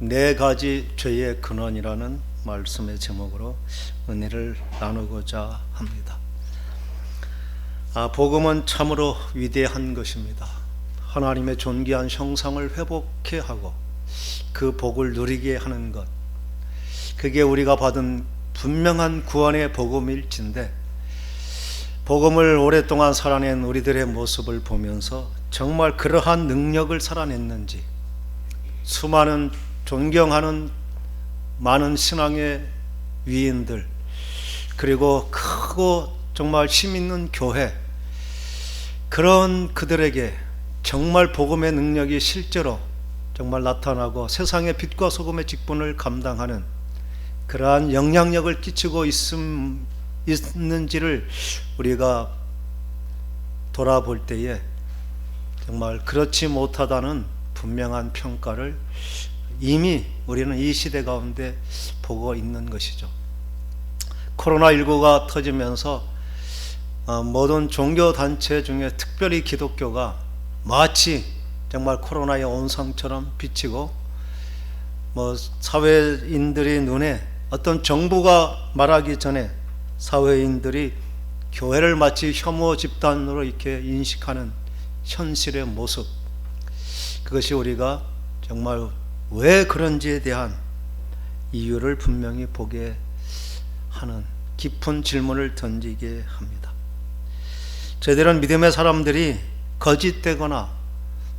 네 가지 죄의 근원이라는 말씀의 제목으로 은혜를 나누고자 합니다. 복음은 참으로 위대한 것입니다. 하나님의 존귀한 형상을 회복케 하고 그 복을 누리게 하는 것, 그게 우리가 받은 분명한 구원의 복음일진데, 복음을 오랫동안 살아낸 우리들의 모습을 보면서 정말 그러한 능력을 살아냈는지, 수많은 존경하는 많은 신앙의 위인들, 그리고 크고 정말 힘 있는 교회, 그런 그들에게 정말 복음의 능력이 실제로 정말 나타나고 세상의 빛과 소금의 직분을 감당하는 그러한 영향력을 끼치고 있는지를 우리가 돌아볼 때에 정말 그렇지 못하다는 분명한 평가를 이미 우리는 이 시대 가운데 보고 있는 것이죠. 코로나19가 터지면서 모든 종교단체 중에 특별히 기독교가 마치 정말 코로나의 온상처럼 비치고, 사회인들의 눈에 어떤 정부가 말하기 전에 사회인들이 교회를 마치 혐오 집단으로 이렇게 인식하는 현실의 모습, 그것이 우리가 정말 왜 그런지에 대한 이유를 분명히 보게 하는 깊은 질문을 던지게 합니다. 저희들은 믿음의 사람들이 거짓되거나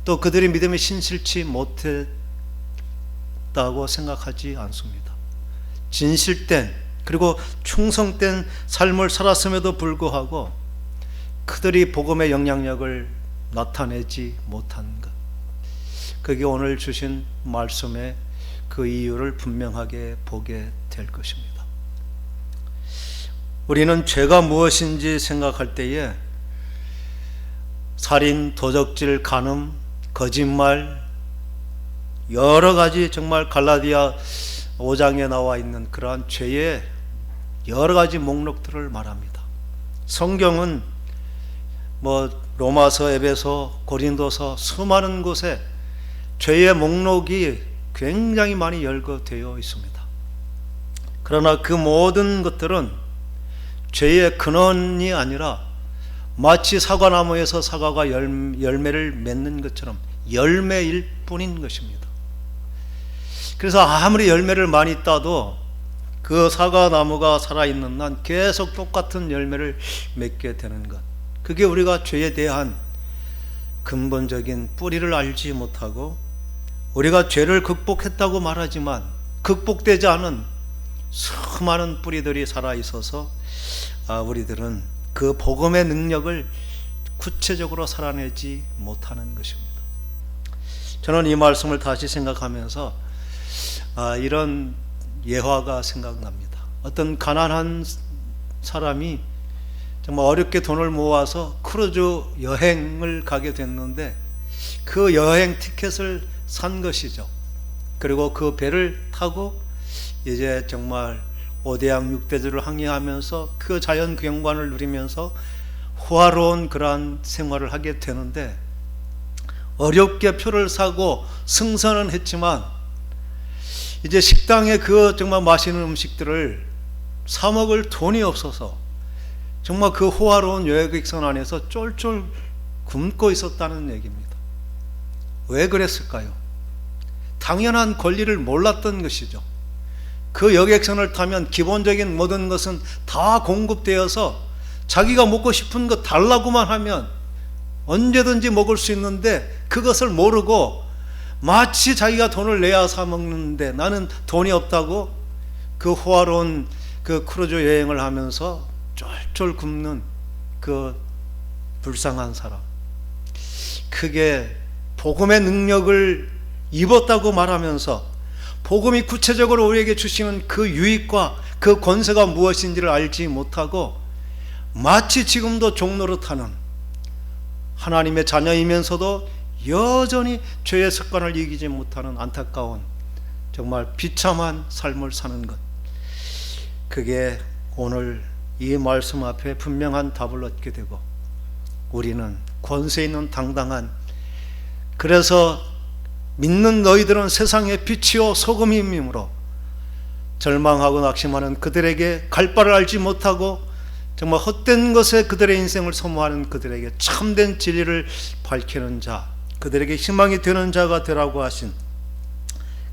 또 그들의 믿음이 신실치 못했다고 생각하지 않습니다. 진실된 그리고 충성된 삶을 살았음에도 불구하고 그들이 복음의 영향력을 나타내지 못한 것, 그게 오늘 주신 말씀의 그 이유를 분명하게 보게 될 것입니다. 우리는 죄가 무엇인지 생각할 때에 살인, 도적질, 간음, 거짓말, 여러 가지 정말 갈라디아 5장에 나와 있는 그러한 죄의 여러 가지 목록들을 말합니다. 성경은 로마서, 에베소, 고린도서 수많은 곳에 죄의 목록이 굉장히 많이 열거되어 있습니다. 그러나 그 모든 것들은 죄의 근원이 아니라 마치 사과나무에서 사과가 열매를 맺는 것처럼 열매일 뿐인 것입니다. 그래서 아무리 열매를 많이 따도 그 사과나무가 살아있는 한 계속 똑같은 열매를 맺게 되는 것, 그게 우리가 죄에 대한 근본적인 뿌리를 알지 못하고, 우리가 죄를 극복했다고 말하지만 극복되지 않은 수많은 뿌리들이 살아있어서 우리들은 그 복음의 능력을 구체적으로 살아내지 못하는 것입니다. 저는 이 말씀을 다시 생각하면서 이런 예화가 생각납니다. 어떤 가난한 사람이 정말 어렵게 돈을 모아서 크루즈 여행을 가게 됐는데 그 여행 티켓을 산 것이죠. 그리고 그 배를 타고 이제 정말 5대양 6대주를 항해하면서 그 자연 경관을 누리면서 호화로운 그러한 생활을 하게 되는데, 어렵게 표를 사고 승선은 했지만 이제 식당에 그 정말 맛있는 음식들을 사 먹을 돈이 없어서 정말 그 호화로운 여행객선 안에서 쫄쫄 굶고 있었다는 얘기입니다. 왜 그랬을까요? 당연한 권리를 몰랐던 것이죠. 그 여객선을 타면 기본적인 모든 것은 다 공급되어서 자기가 먹고 싶은 거 달라고만 하면 언제든지 먹을 수 있는데, 그것을 모르고 마치 자기가 돈을 내야 사 먹는데 나는 돈이 없다고 그 호화로운 그 크루즈 여행을 하면서 쫄쫄 굶는 그 불쌍한 사람, 그게 복음의 능력을 입었다고 말하면서 복음이 구체적으로 우리에게 주시는 그 유익과 그 권세가 무엇인지를 알지 못하고 마치 지금도 종노릇하는 하나님의 자녀이면서도 여전히 죄의 습관을 이기지 못하는 안타까운 정말 비참한 삶을 사는 것, 그게 오늘 이 말씀 앞에 분명한 답을 얻게 되고, 우리는 권세 있는 당당한, 그래서 믿는 너희들은 세상의 빛이요 소금임이므로 절망하고 낙심하는 그들에게 갈 바를 알지 못하고 정말 헛된 것에 그들의 인생을 소모하는 그들에게 참된 진리를 밝히는 자, 그들에게 희망이 되는 자가 되라고 하신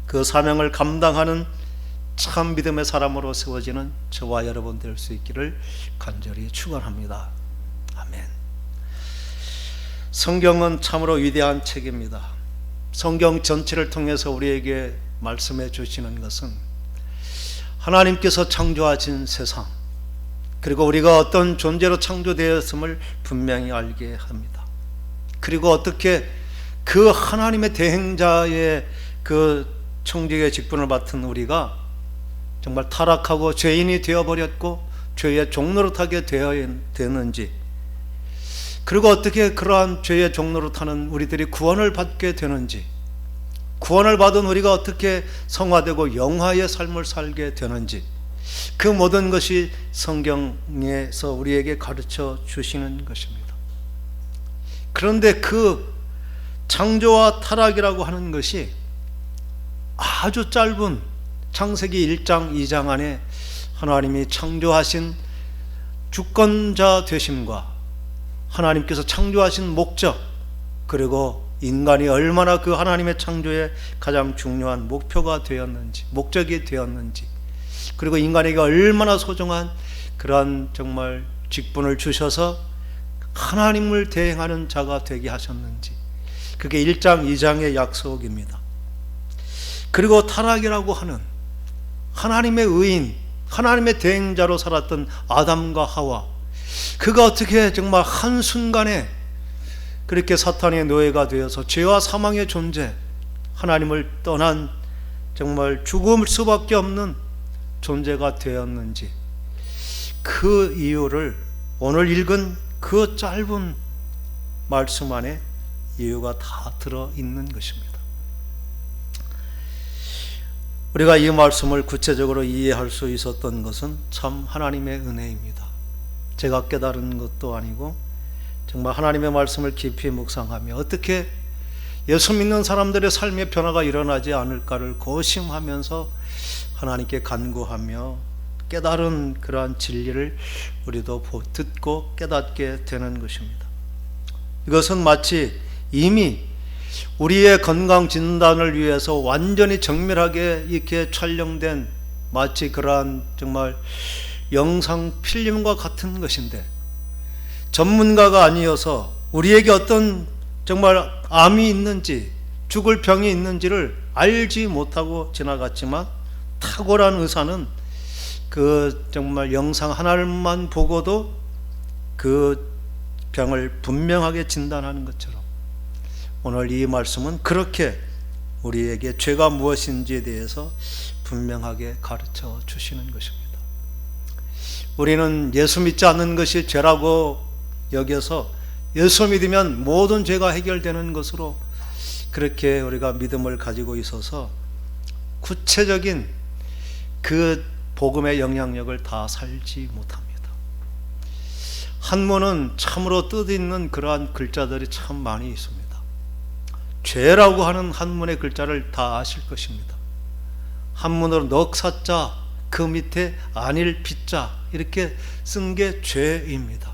그 사명을 감당하는 참 믿음의 사람으로 세워지는 저와 여러분 될 수 있기를 간절히 축원합니다. 아멘. 성경은 참으로 위대한 책입니다. 성경 전체를 통해서 우리에게 말씀해 주시는 것은 하나님께서 창조하신 세상, 그리고 우리가 어떤 존재로 창조되었음을 분명히 알게 합니다. 그리고 어떻게 그 하나님의 대행자의 그 청지기의 직분을 맡은 우리가 정말 타락하고 죄인이 되어버렸고 죄의 종노릇하게 되었는지, 그리고 어떻게 그러한 죄의 종노릇하는 우리들이 구원을 받게 되는지, 구원을 받은 우리가 어떻게 성화되고 영화의 삶을 살게 되는지, 그 모든 것이 성경에서 우리에게 가르쳐 주시는 것입니다. 그런데 그 창조와 타락이라고 하는 것이 아주 짧은 창세기 1장 2장 안에 하나님이 창조하신 주권자 되심과 하나님께서 창조하신 목적, 그리고 인간이 얼마나 그 하나님의 창조의 가장 중요한 목표가 되었는지, 목적이 되었는지, 그리고 인간에게 얼마나 소중한 그러한 정말 직분을 주셔서 하나님을 대행하는 자가 되게 하셨는지, 그게 1장 2장의 약속입니다. 그리고 타락이라고 하는 하나님의 의인, 하나님의 대행자로 살았던 아담과 하와, 그가 어떻게 정말 한순간에 그렇게 사탄의 노예가 되어서 죄와 사망의 존재, 하나님을 떠난 정말 죽을 수밖에 없는 존재가 되었는지, 그 이유를 오늘 읽은 그 짧은 말씀 안에 이유가 다 들어있는 것입니다. 우리가 이 말씀을 구체적으로 이해할 수 있었던 것은 참 하나님의 은혜입니다. 제가 깨달은 것도 아니고 정말 하나님의 말씀을 깊이 묵상하며 어떻게 예수 믿는 사람들의 삶의 변화가 일어나지 않을까를 고심하면서 하나님께 간구하며 깨달은 그러한 진리를 우리도 듣고 깨닫게 되는 것입니다. 이것은 마치 이미 우리의 건강 진단을 위해서 완전히 정밀하게 이렇게 촬영된 마치 그러한 정말 영상 필름과 같은 것인데, 전문가가 아니어서 우리에게 어떤 정말 암이 있는지 죽을 병이 있는지를 알지 못하고 지나갔지만, 탁월한 의사는 그 정말 영상 하나만 보고도 그 병을 분명하게 진단하는 것처럼 오늘 이 말씀은 그렇게 우리에게 죄가 무엇인지에 대해서 분명하게 가르쳐 주시는 것입니다. 우리는 예수 믿지 않는 것이 죄라고 여겨서 예수 믿으면 모든 죄가 해결되는 것으로 그렇게 우리가 믿음을 가지고 있어서 구체적인 그 복음의 영향력을 다 살지 못합니다. 한문은 참으로 뜻있는 그러한 글자들이 참 많이 있습니다. 죄라고 하는 한문의 글자를 다 아실 것입니다. 한문으로 넉사자, 그 밑에 안일 비자 이렇게 쓴 게 죄입니다.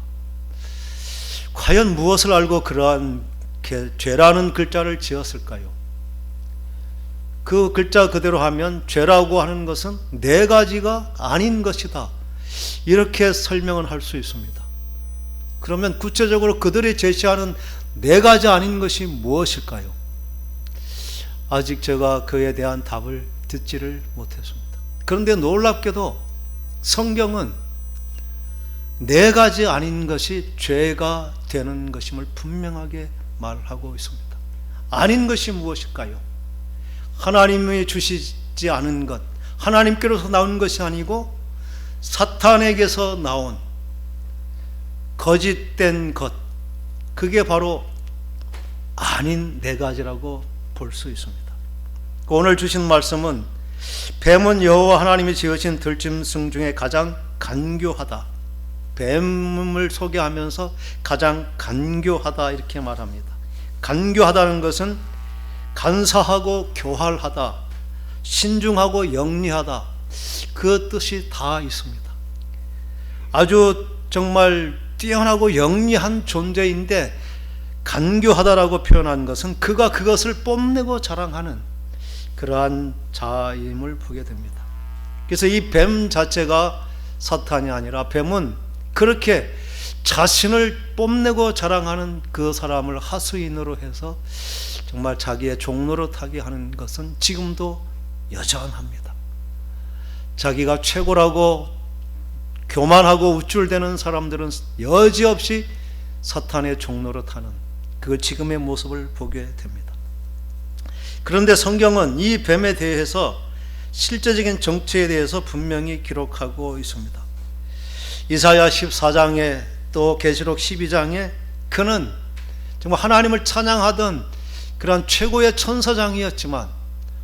과연 무엇을 알고 그러한 죄라는 글자를 지었을까요? 그 글자 그대로 하면 죄라고 하는 것은 네 가지가 아닌 것이다, 이렇게 설명을 할 수 있습니다. 그러면 구체적으로 그들이 제시하는 네 가지 아닌 것이 무엇일까요? 아직 제가 그에 대한 답을 듣지를 못했습니다. 그런데 놀랍게도 성경은 네 가지 아닌 것이 죄가 되는 것임을 분명하게 말하고 있습니다. 아닌 것이 무엇일까요? 하나님이 주시지 않은 것, 하나님께로서 나온 것이 아니고 사탄에게서 나온 거짓된 것, 그게 바로 아닌 네 가지라고 볼 수 있습니다. 오늘 주신 말씀은 뱀은 여호와 하나님이 지으신 들짐승 중에 가장 간교하다, 뱀을 소개하면서 가장 간교하다 이렇게 말합니다. 간교하다는 것은 간사하고 교활하다, 신중하고 영리하다, 그 뜻이 다 있습니다. 아주 정말 뛰어나고 영리한 존재인데 간교하다라고 표현한 것은 그가 그것을 뽐내고 자랑하는 그러한 자임을 보게 됩니다. 그래서 이 뱀 자체가 사탄이 아니라 뱀은 그렇게 자신을 뽐내고 자랑하는 그 사람을 하수인으로 해서 정말 자기의 종노릇하게 하는 것은 지금도 여전합니다. 자기가 최고라고 교만하고 우쭐대는 사람들은 여지없이 사탄의 종노릇하는 그 지금의 모습을 보게 됩니다. 그런데 성경은 이 뱀에 대해서 실제적인 정체에 대해서 분명히 기록하고 있습니다. 이사야 14장에 또 계시록 12장에 그는 정말 하나님을 찬양하던 그런 최고의 천사장이었지만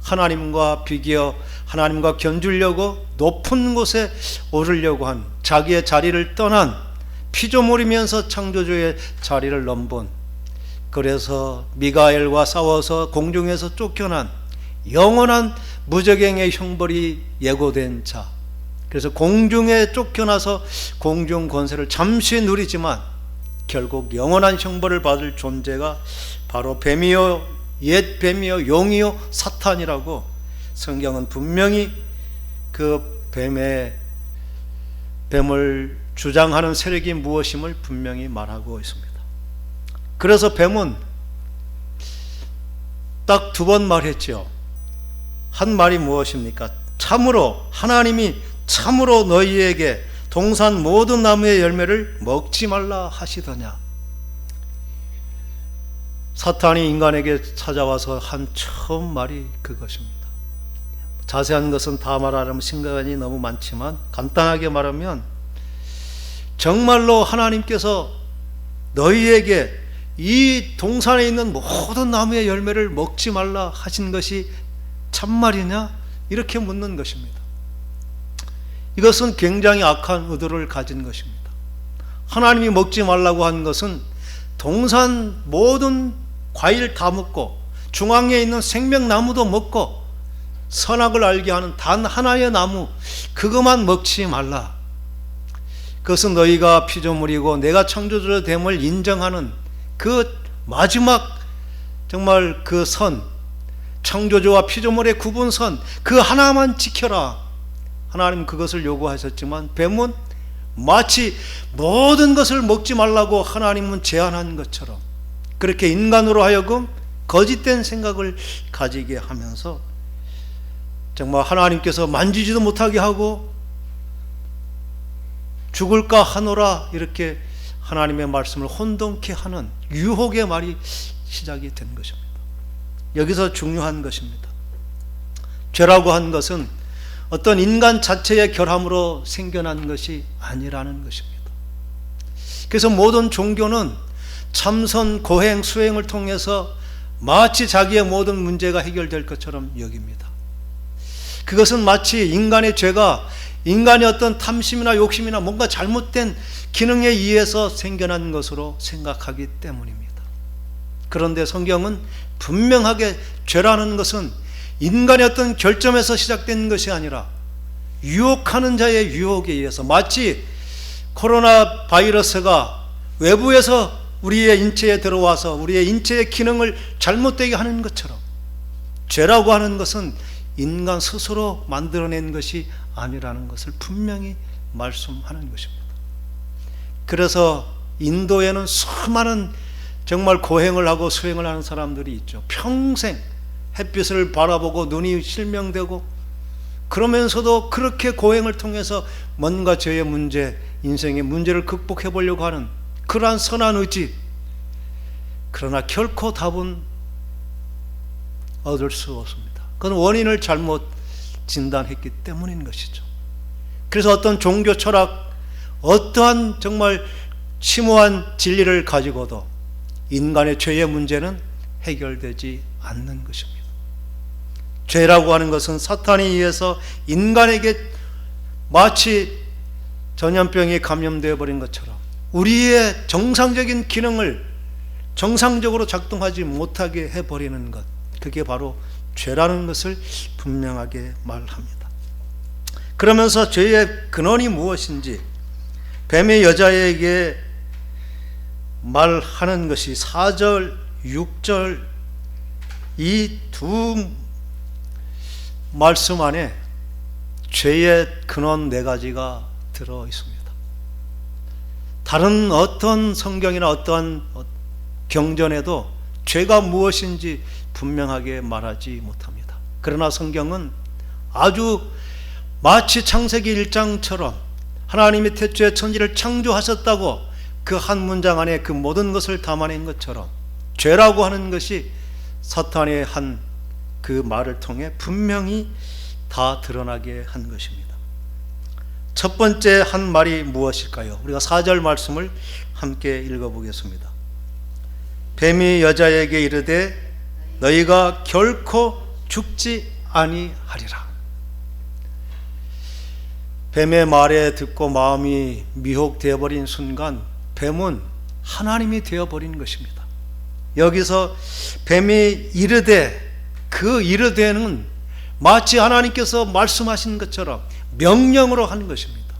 하나님과 비교, 하나님과 견주려고 높은 곳에 오르려고 한 자기의 자리를 떠난 피조물이면서 창조주의 자리를 넘본, 그래서 미가엘과 싸워서 공중에서 쫓겨난 영원한 무적행의 형벌이 예고된 자, 그래서 공중에 쫓겨나서 공중 권세를 잠시 누리지만 결국 영원한 형벌을 받을 존재가 바로 뱀이요, 옛 뱀이요, 용이요, 사탄이라고 성경은 분명히 그 뱀을 주장하는 세력이 무엇임을 분명히 말하고 있습니다. 그래서 뱀은 딱 두 번 말했죠. 한 말이 무엇입니까? 참으로 하나님이 참으로 너희에게 동산 모든 나무의 열매를 먹지 말라 하시더냐. 사탄이 인간에게 찾아와서 한 처음 말이 그것입니다. 자세한 것은 다 말하려면 시간이 너무 많지만 간단하게 말하면 정말로 하나님께서 너희에게 이 동산에 있는 모든 나무의 열매를 먹지 말라 하신 것이 참말이냐? 이렇게 묻는 것입니다. 이것은 굉장히 악한 의도를 가진 것입니다. 하나님이 먹지 말라고 한 것은 동산 모든 과일 다 먹고 중앙에 있는 생명나무도 먹고 선악을 알게 하는 단 하나의 나무 그것만 먹지 말라. 그것은 너희가 피조물이고 내가 창조주의 됨을 인정하는 그 마지막 정말 그 선, 창조주와 피조물의 구분선 그 하나만 지켜라. 하나님 그것을 요구하셨지만 뱀은 마치 모든 것을 먹지 말라고 하나님은 제안한 것처럼 그렇게 인간으로 하여금 거짓된 생각을 가지게 하면서 정말 하나님께서 만지지도 못하게 하고 죽을까 하노라 이렇게 하나님의 말씀을 혼동케 하는 유혹의 말이 시작이 된 것입니다. 여기서 중요한 것입니다. 죄라고 한 것은 어떤 인간 자체의 결함으로 생겨난 것이 아니라는 것입니다. 그래서 모든 종교는 참선, 고행, 수행을 통해서 마치 자기의 모든 문제가 해결될 것처럼 여깁니다. 그것은 마치 인간의 죄가 인간의 어떤 탐심이나 욕심이나 뭔가 잘못된 기능에 의해서 생겨난 것으로 생각하기 때문입니다. 그런데 성경은 분명하게 죄라는 것은 인간의 어떤 결점에서 시작된 것이 아니라 유혹하는 자의 유혹에 의해서 마치 코로나 바이러스가 외부에서 우리의 인체에 들어와서 우리의 인체의 기능을 잘못되게 하는 것처럼 죄라고 하는 것은 인간 스스로 만들어낸 것이 아니라는 것을 분명히 말씀하는 것입니다. 그래서 인도에는 수많은 정말 고행을 하고 수행을 하는 사람들이 있죠. 평생 햇빛을 바라보고 눈이 실명되고 그러면서도 그렇게 고행을 통해서 뭔가 죄의 문제, 인생의 문제를 극복해 보려고 하는 그러한 선한 의지, 그러나 결코 답은 얻을 수 없습니다. 그건 원인을 잘못 진단했기 때문인 것이죠. 그래서 어떤 종교 철학, 어떠한 정말 심오한 진리를 가지고도 인간의 죄의 문제는 해결되지 않는 것입니다. 죄라고 하는 것은 사탄에 의해서 인간에게 마치 전염병이 감염되어 버린 것처럼 우리의 정상적인 기능을 정상적으로 작동하지 못하게 해버리는 것, 그게 바로 죄라는 것을 분명하게 말합니다. 그러면서 죄의 근원이 무엇인지 뱀이 여자에게 말하는 것이 4절, 6절 이 두 말씀 안에 죄의 근원 4가지가 들어 있습니다. 다른 어떤 성경이나 어떠한 경전에도 죄가 무엇인지 분명하게 말하지 못합니다. 그러나 성경은 아주 마치 창세기 1장처럼 하나님이 태초에 천지를 창조하셨다고 그 한 문장 안에 그 모든 것을 담아낸 것처럼 죄라고 하는 것이 사탄의 한 그 말을 통해 분명히 다 드러나게 한 것입니다. 첫 번째 한 말이 무엇일까요? 우리가 4절 말씀을 함께 읽어보겠습니다. 뱀이 여자에게 이르되 너희가 결코 죽지 아니하리라. 뱀의 말에 듣고 마음이 미혹되어 버린 순간 뱀은 하나님이 되어버린 것입니다. 여기서 뱀이 이르되, 그 이르되는 마치 하나님께서 말씀하신 것처럼 명령으로 하는 것입니다.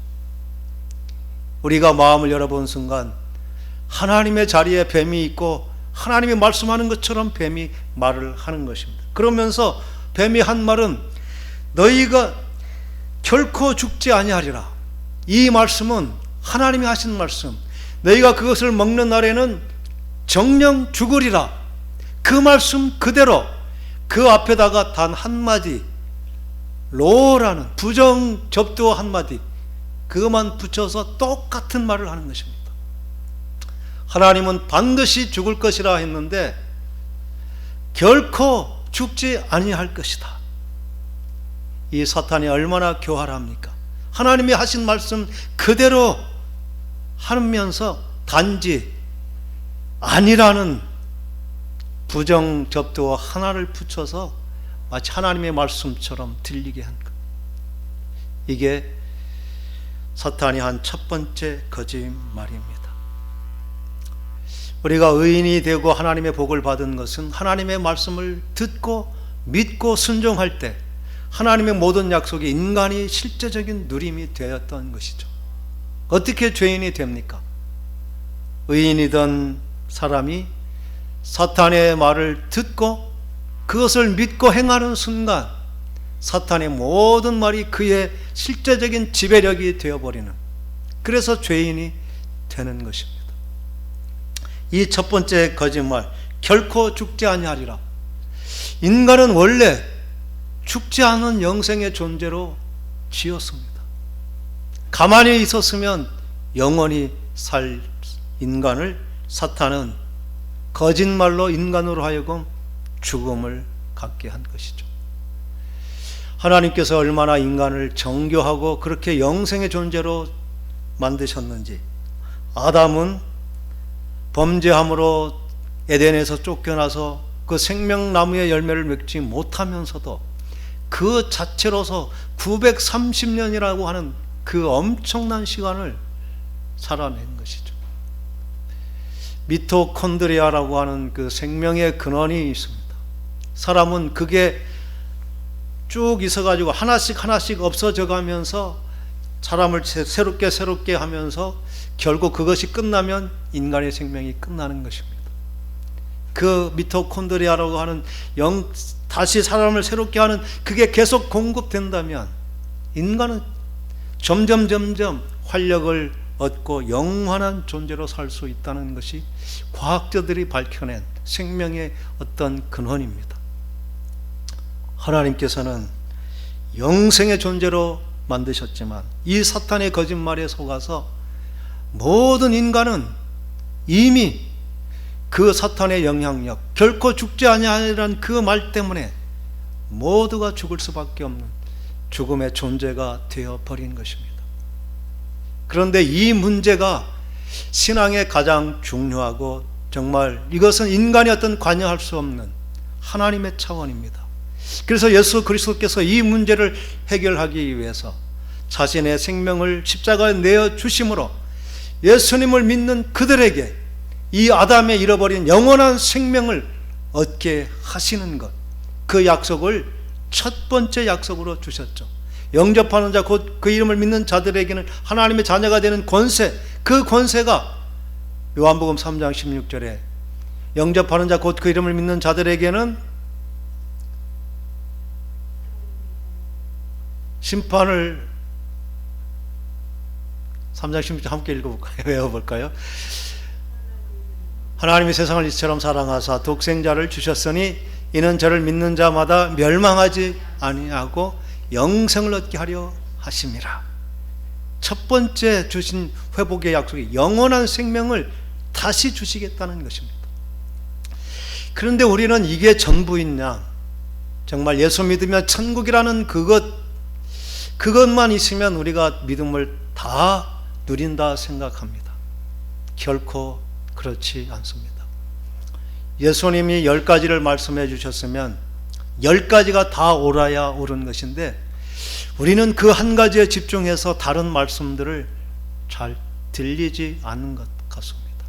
우리가 마음을 열어본 순간 하나님의 자리에 뱀이 있고 하나님이 말씀하는 것처럼 뱀이 말을 하는 것입니다. 그러면서 뱀이 한 말은 너희가 결코 죽지 아니하리라. 이 말씀은 하나님이 하신 말씀, 너희가 그것을 먹는 날에는 정녕 죽으리라. 그 말씀 그대로 그 앞에다가 단 한마디 로라는 부정 접두어 한마디 그것만 붙여서 똑같은 말을 하는 것입니다. 하나님은 반드시 죽을 것이라 했는데 결코 죽지 아니할 것이다. 이 사탄이 얼마나 교활합니까? 하나님이 하신 말씀 그대로 하면서 단지 아니라는 부정 접두어 하나를 붙여서 마치 하나님의 말씀처럼 들리게 한 것. 이게 사탄이 한 첫 번째 거짓말입니다. 우리가 의인이 되고 하나님의 복을 받은 것은 하나님의 말씀을 듣고 믿고 순종할 때 하나님의 모든 약속이 인간이 실제적인 누림이 되었던 것이죠. 어떻게 죄인이 됩니까? 의인이던 사람이 사탄의 말을 듣고 그것을 믿고 행하는 순간 사탄의 모든 말이 그의 실제적인 지배력이 되어버리는, 그래서 죄인이 되는 것입니다. 이 첫 번째 거짓말, 결코 죽지 아니하리라. 인간은 원래 죽지 않은 영생의 존재로 지었습니다. 가만히 있었으면 영원히 살 인간을 사탄은 거짓말로 인간으로 하여금 죽음을 갖게 한 것이죠. 하나님께서 얼마나 인간을 정교하고 그렇게 영생의 존재로 만드셨는지, 아담은 범죄함으로 에덴에서 쫓겨나서 그 생명나무의 열매를 맺지 못하면서도 그 자체로서 930년이라고 하는 그 엄청난 시간을 살아낸 것이죠. 미토콘드리아라고 하는 그 생명의 근원이 있습니다. 사람은 그게 쭉 있어가지고 하나씩 없어져 가면서 사람을 새롭게 하면서 결국 그것이 끝나면 인간의 생명이 끝나는 것입니다. 그 미토콘드리아라고 하는 다시 사람을 새롭게 하는 그게 계속 공급된다면 인간은 점점 활력을 얻고 영원한 존재로 살 수 있다는 것이 과학자들이 밝혀낸 생명의 어떤 근원입니다. 하나님께서는 영생의 존재로 만드셨지만 이 사탄의 거짓말에 속아서 모든 인간은 이미 그 사탄의 영향력, 결코 죽지 아니하리라는 그 말 때문에 모두가 죽을 수밖에 없는 죽음의 존재가 되어버린 것입니다. 그런데 이 문제가 신앙의 가장 중요하고 정말 이것은 인간이 어떤 관여할 수 없는 하나님의 차원입니다. 그래서 예수 그리스도께서 이 문제를 해결하기 위해서 자신의 생명을 십자가에 내어주심으로 예수님을 믿는 그들에게 이 아담의 잃어버린 영원한 생명을 얻게 하시는 것, 그 약속을 첫 번째 약속으로 주셨죠. 영접하는 자 곧 그 이름을 믿는 자들에게는 하나님의 자녀가 되는 권세, 그 권세가 요한복음 3장 16절에 영접하는 자 곧 그 이름을 믿는 자들에게는 심판을 3장 16절 함께 읽어볼까요? 외워볼까요? 하나님이 세상을 이처럼 사랑하사 독생자를 주셨으니 이는 저를 믿는 자마다 멸망하지 아니하고 영생을 얻게 하려 하심이라. 첫 번째 주신 회복의 약속이 영원한 생명을 다시 주시겠다는 것입니다. 그런데 우리는 이게 전부있냐? 정말 예수 믿으면 천국이라는 그것만 있으면 우리가 믿음을 다 누린다 생각합니다. 결코 그렇지 않습니다. 예수님이 10가지를 말씀해 주셨으면 10가지가 다 옳아야 옳은 것인데 우리는 그 한 가지에 집중해서 다른 말씀들을 잘 들리지 않는 것 같습니다.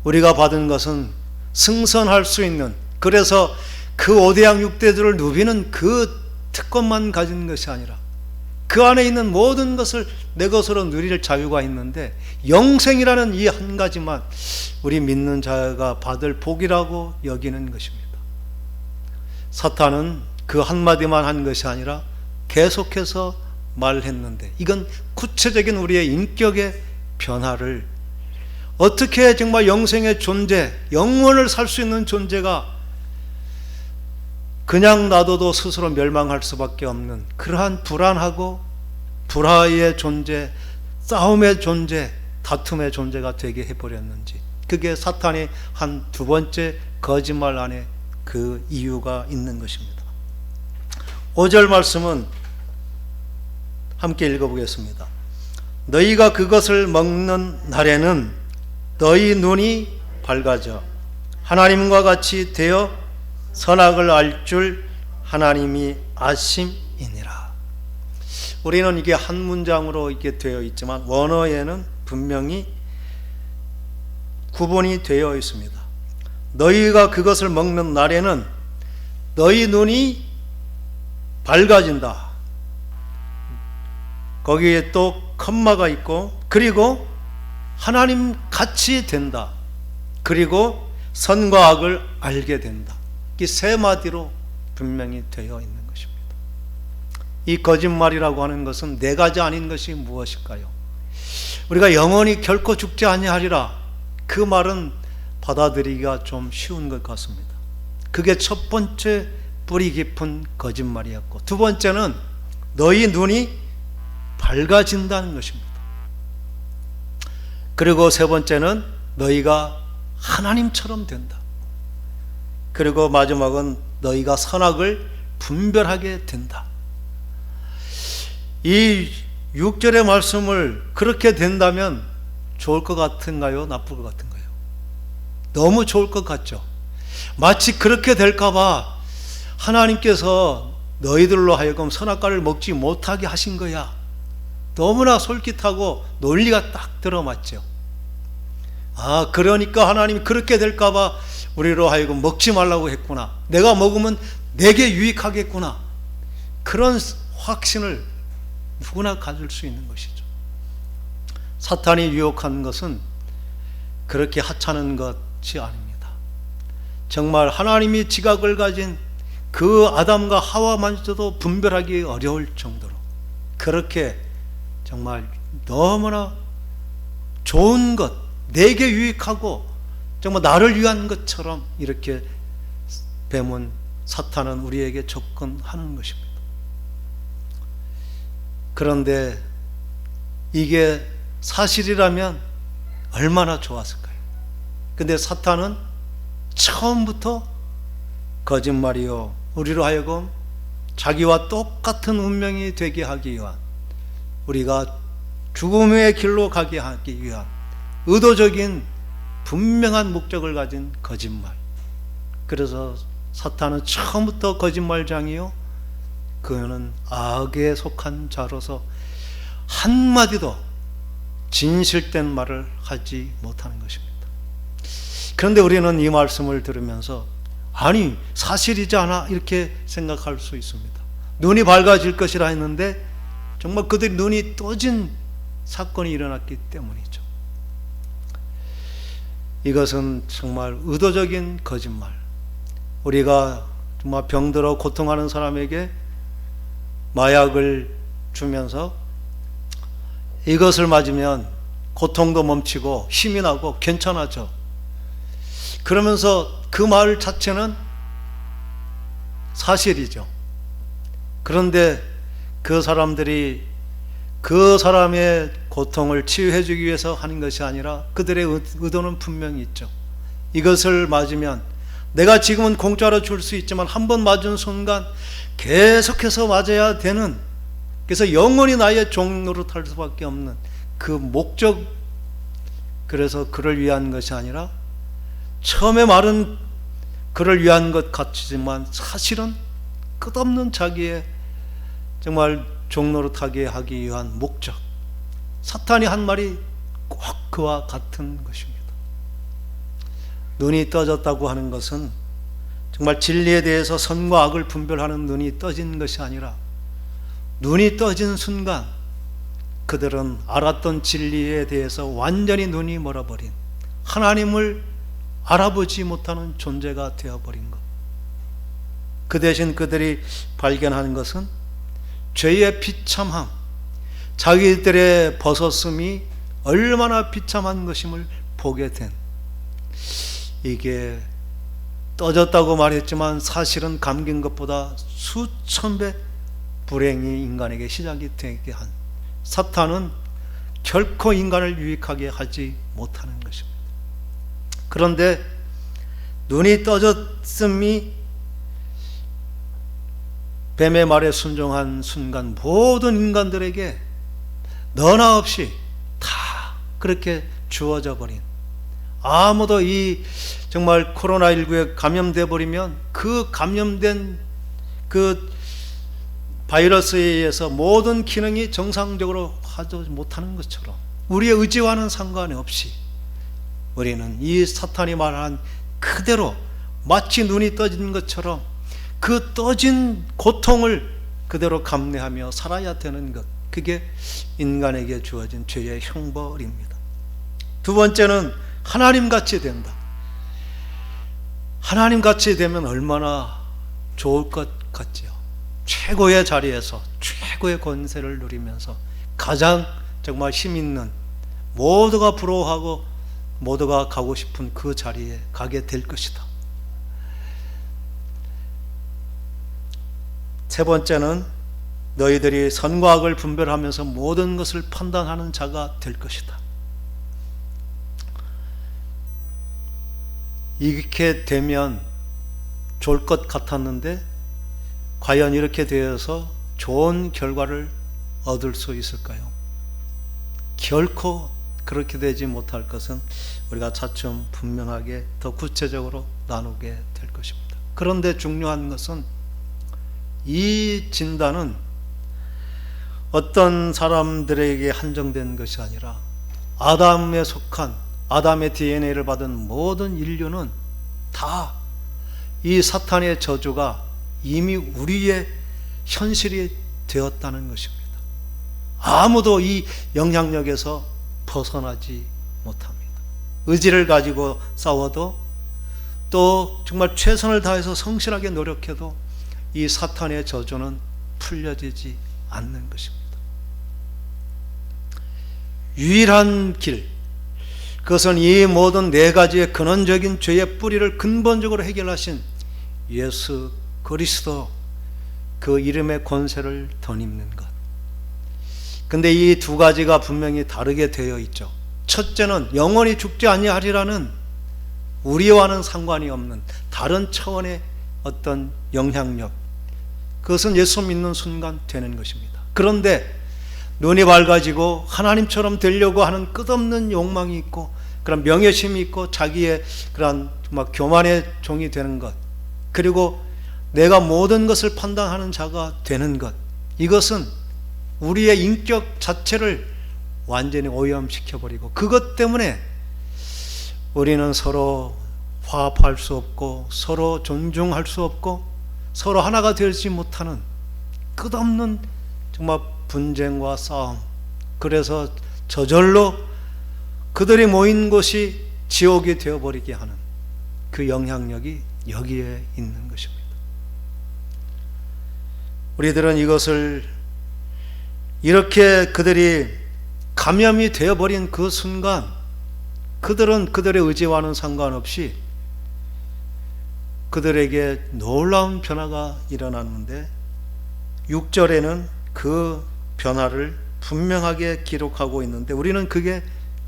우리가 받은 것은 승선할 수 있는, 그래서 그 5대양 6대들을 누비는 그 특권만 가진 것이 아니라 그 안에 있는 모든 것을 내 것으로 누릴 자유가 있는데 영생이라는 이 한 가지만 우리 믿는 자가 받을 복이라고 여기는 것입니다. 사탄은 그 한마디만 한 것이 아니라 계속해서 말했는데 이건 구체적인 우리의 인격의 변화를 어떻게 정말 영생의 존재, 영원을 살 수 있는 존재가 그냥 놔둬도 스스로 멸망할 수밖에 없는 그러한 불안하고 불화의 존재, 싸움의 존재, 다툼의 존재가 되게 해버렸는지, 그게 사탄이 한 두 번째 거짓말 안에 그 이유가 있는 것입니다. 5절 말씀은 함께 읽어보겠습니다. 너희가 그것을 먹는 날에는 너희 눈이 밝아져 하나님과 같이 되어 선악을 알 줄 하나님이 아심이니라. 우리는 이게 한 문장으로 이렇게 되어 있지만 원어에는 분명히 구분이 되어 있습니다. 너희가 그것을 먹는 날에는 너희 눈이 밝아진다. 거기에 또 컴마가 있고, 그리고 하나님 같이 된다. 그리고 선과 악을 알게 된다. 이 세 마디로 분명히 되어 있는 것입니다. 이 거짓말이라고 하는 것은 네 가지 아닌 것이 무엇일까요? 우리가 영원히 결코 죽지 아니하리라, 그 말은 받아들이기가 좀 쉬운 것 같습니다. 그게 첫 번째 뿌리 깊은 거짓말이었고, 두 번째는 너희 눈이 밝아진다는 것입니다. 그리고 세 번째는 너희가 하나님처럼 된다. 그리고 마지막은 너희가 선악을 분별하게 된다. 이 6절의 말씀을 그렇게 된다면 좋을 것 같은가요? 나쁠 것 같은가요? 너무 좋을 것 같죠. 마치 그렇게 될까봐 하나님께서 너희들로 하여금 선악과를 먹지 못하게 하신 거야. 너무나 솔깃하고 논리가 딱 들어맞죠. 아, 그러니까 하나님이 그렇게 될까봐 우리로 하여금 먹지 말라고 했구나. 내가 먹으면 내게 유익하겠구나. 그런 확신을 누구나 가질 수 있는 것이죠. 사탄이 유혹한 것은 그렇게 하찮은 것이 아닙니다. 정말 하나님이 지각을 가진 그 아담과 하와마저도 분별하기 어려울 정도로 그렇게 정말 너무나 좋은 것, 내게 유익하고 정말 나를 위한 것처럼 이렇게 뱀은, 사탄은 우리에게 접근하는 것입니다. 그런데 이게 사실이라면 얼마나 좋았을까요? 근데 사탄은 처음부터 거짓말이요, 우리로 하여금 자기와 똑같은 운명이 되게 하기 위한, 우리가 죽음의 길로 가게 하기 위한 의도적인 분명한 목적을 가진 거짓말. 그래서 사탄은 처음부터 거짓말장이요, 그는 악에 속한 자로서 한마디도 진실된 말을 하지 못하는 것입니다. 그런데 우리는 이 말씀을 들으면서 아니 사실이지 않아 이렇게 생각할 수 있습니다. 눈이 밝아질 것이라 했는데 정말 그들이 눈이 떠진 사건이 일어났기 때문이죠. 이것은 정말 의도적인 거짓말. 우리가 정말 병들어 고통하는 사람에게 마약을 주면서 이것을 맞으면 고통도 멈추고 힘이 나고 괜찮아져. 그러면서 그 말 자체는 사실이죠. 그런데 그 사람들이 그 사람의 고통을 치유해 주기 위해서 하는 것이 아니라 그들의 의도는 분명히 있죠. 이것을 맞으면 내가 지금은 공짜로 줄 수 있지만 한 번 맞은 순간 계속해서 맞아야 되는, 그래서 영원히 나의 종로로 탈 수밖에 없는 그 목적, 그래서 그를 위한 것이 아니라 처음에 말은 그를 위한 것 같지만 사실은 끝없는 자기의 정말 종로로 타게 하기 위한 목적, 사탄이 한 말이 꼭 그와 같은 것입니다. 눈이 떠졌다고 하는 것은 정말 진리에 대해서 선과 악을 분별하는 눈이 떠진 것이 아니라 눈이 떠진 순간 그들은 알았던 진리에 대해서 완전히 눈이 멀어버린, 하나님을 알아보지 못하는 존재가 되어버린 것. 그 대신 그들이 발견하는 것은 죄의 비참함, 자기들의 벗었음이 얼마나 비참한 것임을 보게 된, 이게 떠졌다고 말했지만 사실은 감긴 것보다 수천 배 불행이 인간에게 시작이 되게 한, 사탄은 결코 인간을 유익하게 하지 못하는 것입니다. 그런데 눈이 떠졌음이 뱀의 말에 순종한 순간 모든 인간들에게 너나 없이 다 그렇게 주어져 버린, 아무도 이 정말 코로나19에 감염돼 버리면 그 감염된 그 바이러스에 의해서 모든 기능이 정상적으로 하지 못하는 것처럼 우리의 의지와는 상관이 없이 우리는 이 사탄이 말한 그대로 마치 눈이 떠진 것처럼 그 떠진 고통을 그대로 감내하며 살아야 되는 것, 그게 인간에게 주어진 죄의 형벌입니다. 두 번째는 하나님같이 된다. 하나님같이 되면 얼마나 좋을 것 같지요. 최고의 자리에서 최고의 권세를 누리면서 가장 정말 힘있는, 모두가 부러워하고 모두가 가고 싶은 그 자리에 가게 될 것이다. 세 번째는 너희들이 선과 악을 분별하면서 모든 것을 판단하는 자가 될 것이다. 이렇게 되면 좋을 것 같았는데 과연 이렇게 되어서 좋은 결과를 얻을 수 있을까요? 결코 그렇게 되지 못할 것은 우리가 차츰 분명하게 더 구체적으로 나누게 될 것입니다. 그런데 중요한 것은 이 진단은 어떤 사람들에게 한정된 것이 아니라 아담에 속한, 아담의 DNA를 받은 모든 인류는 다 이 사탄의 저주가 이미 우리의 현실이 되었다는 것입니다. 아무도 이 영향력에서 벗어나지 못합니다. 의지를 가지고 싸워도 또 정말 최선을 다해서 성실하게 노력해도 이 사탄의 저주는 풀려지지 않는 것입니다. 유일한 길, 그것은 이 모든 네 가지의 근원적인 죄의 뿌리를 근본적으로 해결하신 예수 그리스도, 그 이름의 권세를 덧입는 것. 근데 이 두 가지가 분명히 다르게 되어 있죠. 첫째는 영원히 죽지 아니하리라는 우리와는 상관이 없는 다른 차원의 어떤 영향력, 그것은 예수 믿는 순간 되는 것입니다. 그런데 눈이 밝아지고 하나님처럼 되려고 하는 끝없는 욕망이 있고 그런 명예심이 있고 자기의 그런 정말 교만의 종이 되는 것, 그리고 내가 모든 것을 판단하는 자가 되는 것, 이것은 우리의 인격 자체를 완전히 오염시켜버리고 그것 때문에 우리는 서로 화합할 수 없고 서로 존중할 수 없고 서로 하나가 되지 못하는 끝없는 정말 분쟁과 싸움, 그래서 저절로 그들이 모인 곳이 지옥이 되어버리게 하는 그 영향력이 여기에 있는 것입니다. 우리들은 이것을 이렇게 그들이 감염이 되어버린 그 순간 그들은 그들의 의지와는 상관없이 그들에게 놀라운 변화가 일어났는데 6절에는 그 변화를 분명하게 기록하고 있는데 우리는 그게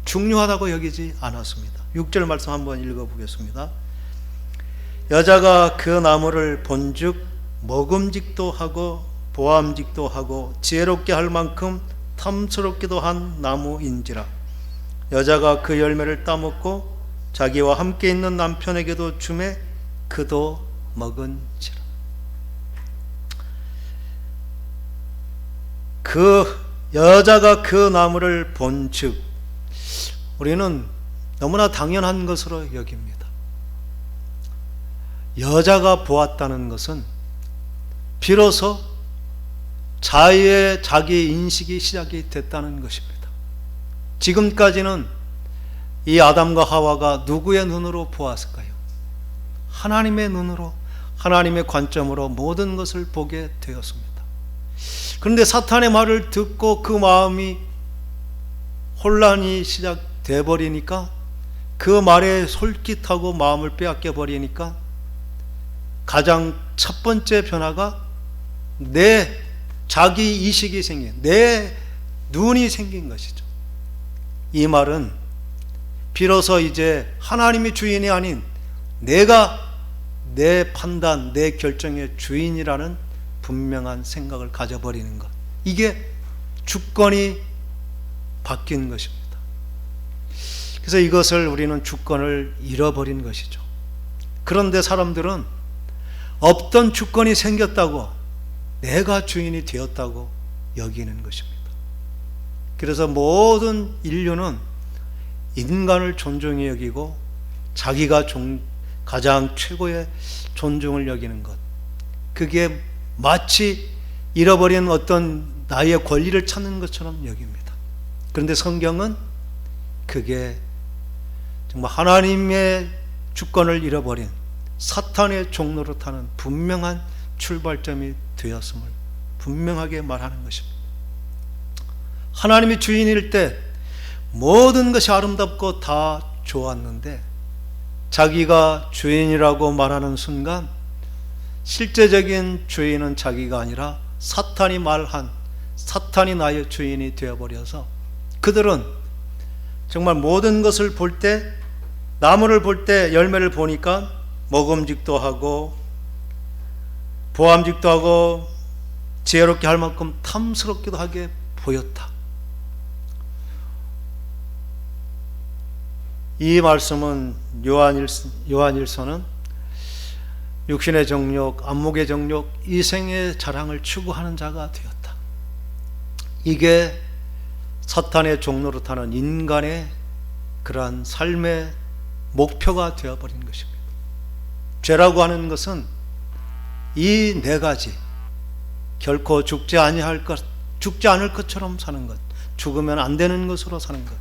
중요하다고 여기지 않았습니다. 6절 말씀 한번 읽어보겠습니다. 여자가 그 나무를 본즉 먹음직도 하고 보암직도 하고 지혜롭게 할 만큼 탐스럽기도 한 나무인지라. 여자가 그 열매를 따먹고 자기와 함께 있는 남편에게도 주매 그도 먹은지라. 그 여자가 그 나무를 본즉 우리는 너무나 당연한 것으로 여깁니다. 여자가 보았다는 것은 비로소 자기 인식이 시작이 됐다는 것입니다. 지금까지는 이 아담과 하와가 누구의 눈으로 보았을까요? 하나님의 눈으로, 하나님의 관점으로 모든 것을 보게 되었습니다. 그런데 사탄의 말을 듣고 그 마음이 혼란이 시작돼 버리니까, 그 말에 솔깃하고 마음을 빼앗겨 버리니까 가장 첫 번째 변화가 내 자기 이식이 생긴, 내 눈이 생긴 것이죠. 이 말은 비로소 이제 하나님이 주인이 아닌 내가 내 판단, 내 결정의 주인이라는 분명한 생각을 가져버리는 것, 이게 주권이 바뀐 것입니다. 그래서 이것을 우리는 주권을 잃어버린 것이죠. 그런데 사람들은 없던 주권이 생겼다고, 내가 주인이 되었다고 여기는 것입니다. 그래서 모든 인류는 인간을 존중히 여기고 자기가 가장 최고의 존중을 여기는 것, 그게 마치 잃어버린 어떤 나의 권리를 찾는 것처럼 여깁니다. 그런데 성경은 그게 정말 하나님의 주권을 잃어버린 사탄의 종로로 타는 분명한 출발점이 되었음을 분명하게 말하는 것입니다. 하나님이 주인일 때 모든 것이 아름답고 다 좋았는데 자기가 주인이라고 말하는 순간 실제적인 주인은 자기가 아니라 사탄이 말한, 사탄이 나의 주인이 되어버려서 그들은 정말 모든 것을 볼 때, 나무를 볼 때 열매를 보니까 먹음직도 하고 보암직도 하고 지혜롭게 할 만큼 탐스럽기도 하게 보였다. 이 말씀은 요한일서는 육신의 정욕, 안목의 정욕, 이생의 자랑을 추구하는 자가 되었다. 이게 사탄의 종로로 타는 인간의 그러한 삶의 목표가 되어버린 것입니다. 죄라고 하는 것은 이 네 가지, 결코 죽지 않을 것처럼 사는 것, 죽으면 안 되는 것으로 사는 것,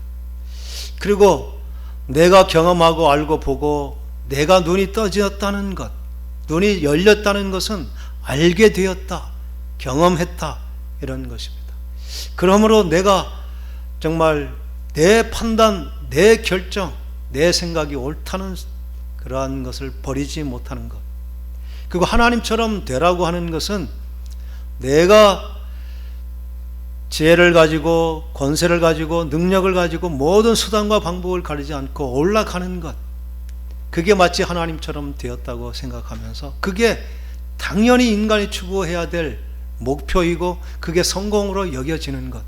그리고 내가 경험하고 알고 보고 내가 눈이 떠졌다는 것, 눈이 열렸다는 것은 알게 되었다, 경험했다, 이런 것입니다. 그러므로 내가 정말 내 판단, 내 결정, 내 생각이 옳다는 그러한 것을 버리지 못하는 것, 그리고 하나님처럼 되라고 하는 것은 내가 지혜를 가지고 권세를 가지고 능력을 가지고 모든 수단과 방법을 가리지 않고 올라가는 것, 그게 마치 하나님처럼 되었다고 생각하면서 그게 당연히 인간이 추구해야 될 목표이고 그게 성공으로 여겨지는 것,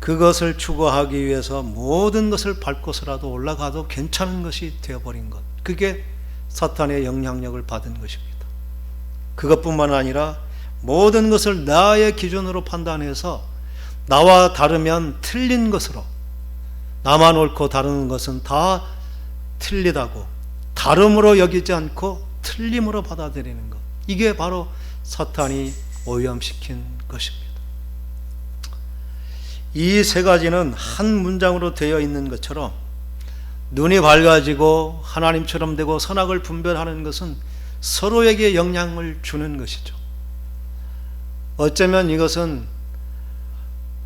그것을 추구하기 위해서 모든 것을 밟고서라도 올라가도 괜찮은 것이 되어버린 것, 그게 사탄의 영향력을 받은 것입니다. 그것뿐만 아니라 모든 것을 나의 기준으로 판단해서 나와 다르면 틀린 것으로, 나만 옳고 다른 것은 다 틀리다고 다름으로 여기지 않고 틀림으로 받아들이는 것, 이게 바로 사탄이 오염시킨 것입니다. 이 세 가지는 한 문장으로 되어 있는 것처럼 눈이 밝아지고 하나님처럼 되고 선악을 분별하는 것은 서로에게 영향을 주는 것이죠. 어쩌면 이것은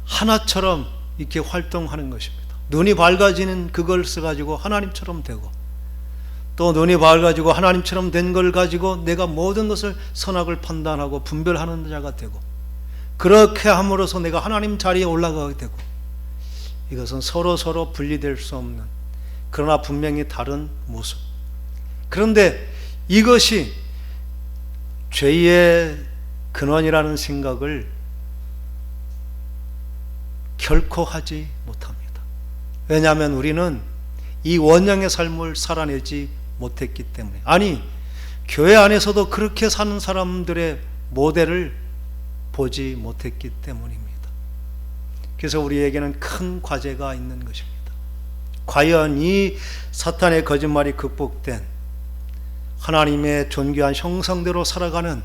하나처럼 이렇게 활동하는 것입니다. 눈이 밝아지는 그걸 써가지고 하나님처럼 되고, 또 눈이 밝아지고 하나님처럼 된 걸 가지고 내가 모든 것을 선악을 판단하고 분별하는 자가 되고, 그렇게 함으로써 내가 하나님 자리에 올라가게 되고, 이것은 서로 분리될 수 없는, 그러나 분명히 다른 모습. 그런데 이것이 죄의 근원이라는 생각을 결코 하지 못합니다. 왜냐하면 우리는 이 원형의 삶을 살아내지 못했기 때문에, 아니 교회 안에서도 그렇게 사는 사람들의 모델을 보지 못했기 때문입니다. 그래서 우리에게는 큰 과제가 있는 것입니다. 과연 이 사탄의 거짓말이 극복된 하나님의 존귀한 형상대로 살아가는,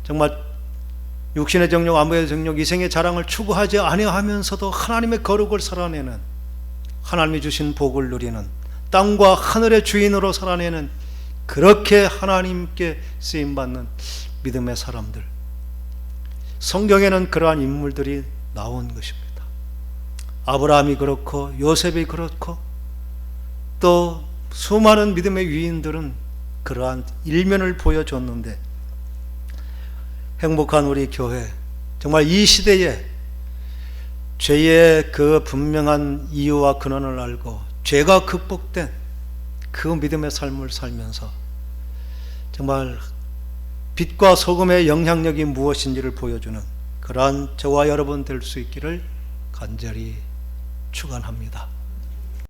정말 육신의 정욕, 암의 정욕, 이생의 자랑을 추구하지 아니하면서도 하나님의 거룩을 살아내는, 하나님이 주신 복을 누리는, 땅과 하늘의 주인으로 살아내는, 그렇게 하나님께 쓰임받는 믿음의 사람들, 성경에는 그러한 인물들이 나온 것입니다. 아브라함이 그렇고 요셉이 그렇고 또 수많은 믿음의 위인들은 그러한 일면을 보여줬는데, 행복한 우리 교회, 정말 이 시대에 죄의 그 분명한 이유와 근원을 알고 죄가 극복된 그 믿음의 삶을 살면서 정말 빛과 소금의 영향력이 무엇인지를 보여주는 그러한 저와 여러분 될 수 있기를 간절히 축원합니다.